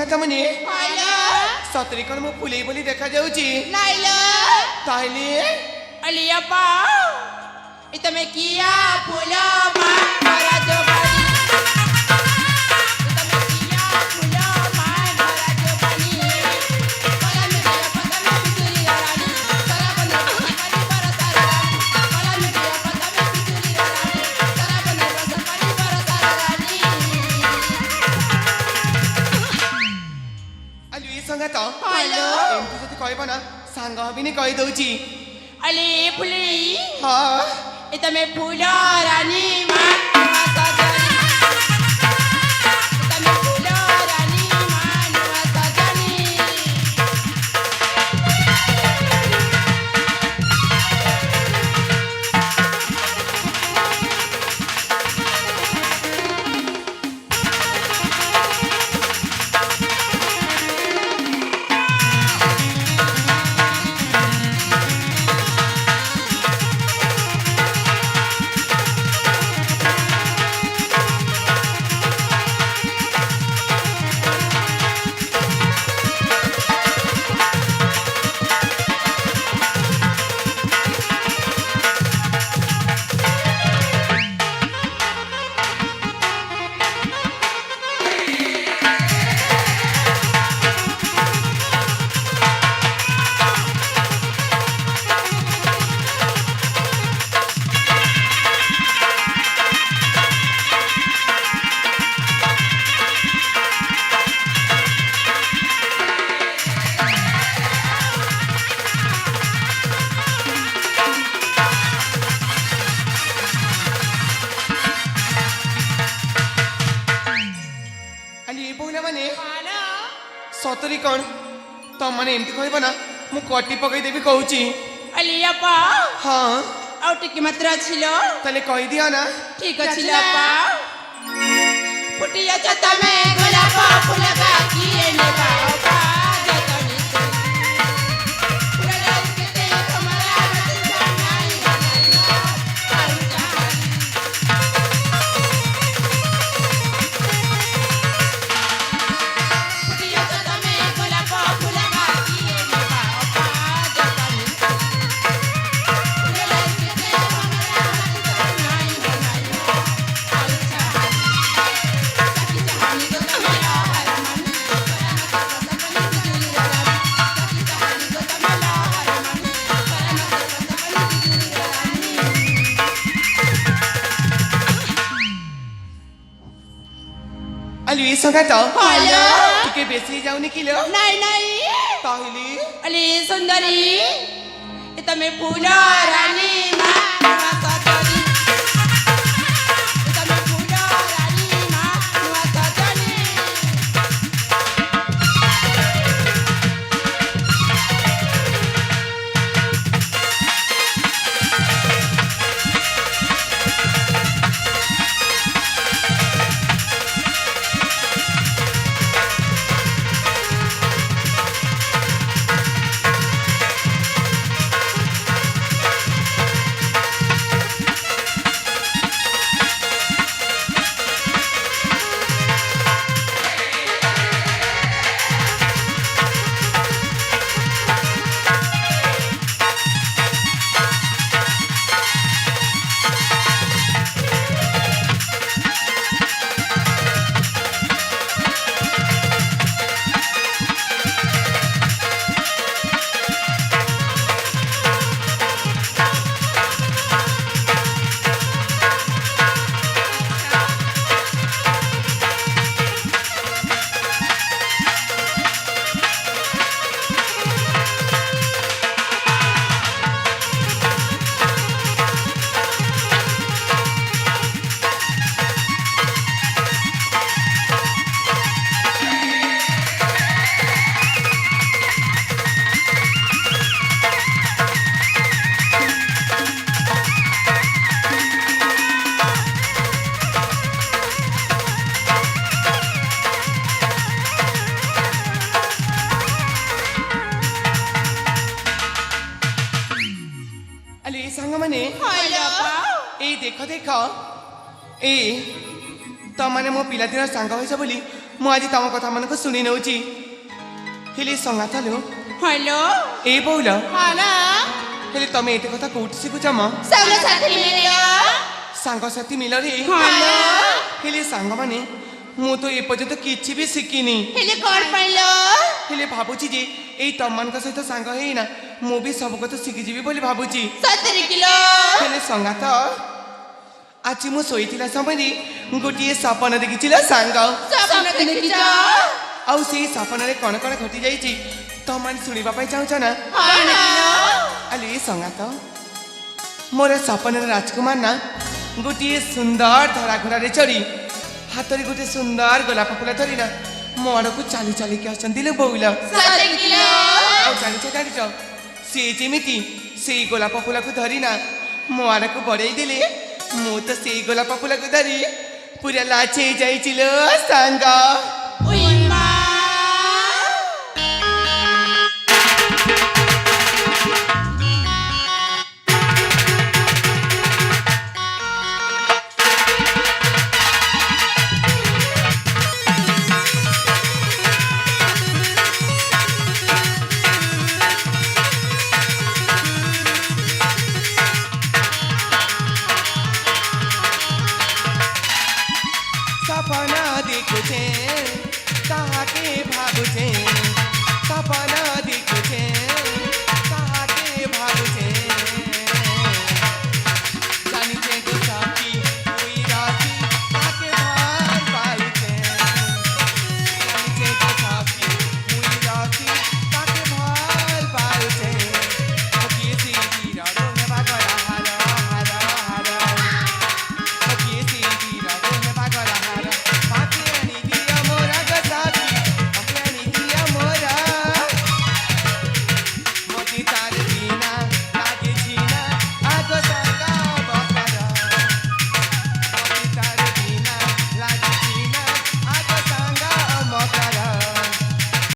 संगात मने सतरी कौन मो फुले बोली देखा जाउची ताइले अलियापा इतमे किया फूलो मान भरा जो बनी इतमे किया फूलो मान भरा जो बनी कला में दिया पता में बिजुली रानी सारा बंदा पानी बरसा रानी कला में दिया पता में बिजुली रानी सारा बंदा पानी बरसा रानी अलुई संगात हेलो एमती जति कहबो ना सांग भी नहीं कहि दउची अली फुली हां इतमे फूलो रानी मान वसा जानी इतमे फूलो रानी मान वसा जानी सतरी कौन तो मैंने एमती कहबो ना मु कटी पकई देबी कहूची अलियापा हां आउ टिके मात्रा छिलो तले कहि दिया ना ठीक अछि लापा फुटिया छता में गोलाप फूल का किए ने बापा जतनी फूल के ते कमरा बनाई फुटिया छता में गोलाप फूल का किए ने बापा जतनी फूल के ते कमरा बनाई अलुई संगात हेलो टिके बेसी जाउनी किलो नहीं नहीं ताहिली अली सुंदरी इतमे फूलो रानी मान वसा जानी इतमे फूलो रानी मान वसा जानी अलुई संग मने हेलो ए देखो देखो ए ତମାନେ ମୋ ପିଲାଦିନ ସାଙ୍ଗ ହୋଇଛ ବୋଲି ମୁଁ ଆଜି ତମ କଥା ମାନଙ୍କୁ ଶୁଣି ନେଉଛି। ହେଲେ ସଙ୍ଗାତ ଲୋ ହ୍ୟାଲୋ ଏ ବୋଉଲ ହଁ ହେଲେ ତମେ ଏତେ କଥା କୋଉଠି ଶିଖୁଛ ମ? ସାଙ୍ଗସାଥି ମିଳିଲ ସାଙ୍ଗସାଥି ମିଳରେ ହ୍ୟାଲୋ ହେଲେ ସାଙ୍ଗମାନେ ମୁଁ ତ ଏପର୍ଯ୍ୟନ୍ତ କିଛି ବି ଶିଖିନି। ହେଲେ କ'ଣ ପାଇଲ? ହେଲେ ଭାବୁଛି ଯେ ଏଇ ତମମାନଙ୍କ ସହିତ ସାଙ୍ଗ ହେଇନା ମୁଁ ବି ସବୁ କଥା ଶିଖିଯିବି ବୋଲି ଭାବୁଛି। 70 କିଲୋ ହେଲେ ସଙ୍ଗାତ ଆଜି ମୁଁ ଶୋଇଥିଲା ସମୟରେ ଗୋଟିଏ ସପନ ଦେଖିছিল ସାଙ୍ଗ। ସ୍ୱପ୍ନ ଦେଖିଛ? ଆଉ ସେଇ ସପନରେ କଣ କଣ ଘଟି ଯାଇଛି ତମାନେ ଶୁଣିବା ପାଇଁ ଚାହୁଁଛ ନା? ହଁ ଦେଖିଲ ଆଲେ ସଙ୍ଗାତ ମୋର ସପନର ରାଜକୁମାର ନା ଗୋଟିଏ ସୁନ୍ଦର ଧଳା ଘୋଡ଼ାରେ ଚଢ଼ି ହାତରେ ଗୋଟିଏ ସୁନ୍ଦର ଗୋଲାପ ଫୁଲ ଧରି ନା ମୋ ଆଡ଼କୁ ଚାଲି ଚାଲିକି ଆସନ୍ତି ଲୋ ବୋଉଲ। 70 କିଲୋ ଆଉ ଜାଣିଛ ସେ ଯେମିତି ସେଇ ଗୋଲାପ ଫୁଲକୁ ଧରି ନା ମୋ ଆଡ଼କୁ ବଢ଼େଇ ଦେଲେ ମୁଁ ତ ସେଇ ଗୋଲାପ ଫୁଲକୁ ଧରି ପୁରା ଲାଚେଇ ଯାଇଛି ଲୋ ସାଙ୍ଗ। ଉଇ ମା सपना देखुछे ताके भागुछे सपना देखुछे